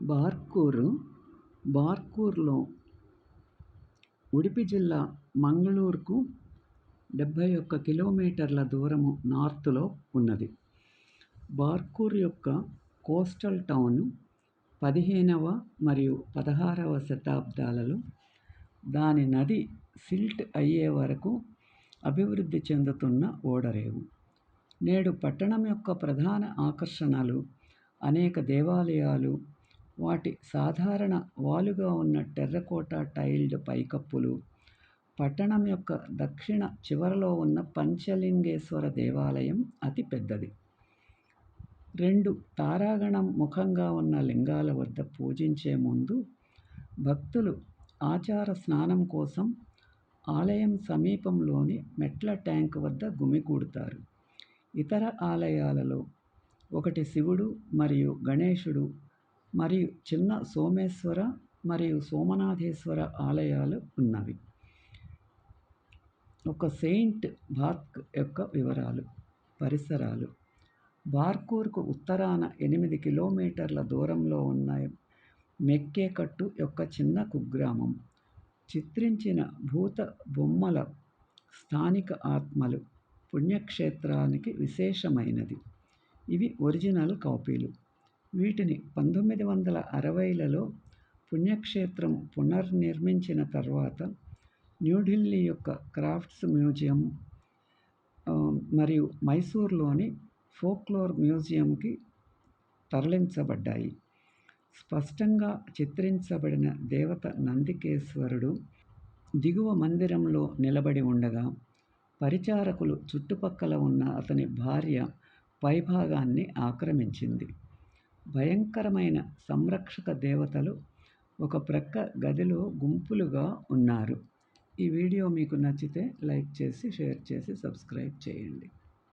బార్కూరు బార్కూర్లో ఉడిపి జిల్లా మంగళూరుకు 71 కిలోమీటర్ల దూరము నార్త్లో ఉన్నది. బార్కూర్ యొక్క కోస్టల్ టౌన్ 15వ మరియు 16వ శతాబ్దాలలో దాని నది సిల్ట్ అయ్యే వరకు అభివృద్ధి చెందుతున్న ఓడరేవు. నేడు పట్టణం యొక్క ప్రధాన ఆకర్షణలు అనేక దేవాలయాలు, వాటి సాధారణ వాలుగా ఉన్న టెర్రకోటా టైల్డ్ పైకప్పులు, పట్టణం యొక్క దక్షిణ చివరలో ఉన్న పంచలింగేశ్వర దేవాలయం అతి పెద్దది. 2 తారాగణం ముఖంగా ఉన్న లింగాల వద్ద పూజించే ముందు భక్తులు ఆచార స్నానం కోసం ఆలయం సమీపంలోని మెట్ల ట్యాంక్ వద్ద గుమికూడుతారు. ఇతర ఆలయాలలో ఒకటి శివుడు మరియు గణేశుడు మరియు చిన్న సోమేశ్వర మరియు సోమనాథేశ్వర ఆలయాలు ఉన్నవి. ఒక సెయింట్ బార్క్ యొక్క వివరాలు. పరిసరాలు: బార్కూర్కు ఉత్తరాన 8 కిలోమీటర్ల దూరంలో ఉన్న మెక్కేకట్టు యొక్క చిన్న కుగ్రామం. చిత్రించిన భూత బొమ్మల స్థానిక ఆత్మలు పుణ్యక్షేత్రానికి విశేషమైనది. ఇవి ఒరిజినల్ కాపీలు. వీటిని 1960లలో పుణ్యక్షేత్రం పునర్నిర్మించిన తర్వాత న్యూఢిల్లీ యొక్క క్రాఫ్ట్స్ మ్యూజియం మరియు మైసూర్లోని ఫోక్లోర్ మ్యూజియంకి తరలించబడ్డాయి. స్పష్టంగా చిత్రించబడిన దేవత నందికేశ్వరుడు దిగువ మందిరంలో నిలబడి ఉండగా, పరిచారకులు చుట్టుపక్కల ఉన్న అతని భార్య పైభాగాన్ని ఆక్రమించింది. భయంకరమైన సంరక్షక దేవతలు ఒక ప్రక్క గదిలో గుంపులుగా ఉన్నారు. ఈ వీడియో మీకు నచ్చితే లైక్ చేసి, షేర్ చేసి, సబ్స్క్రైబ్ చేయండి.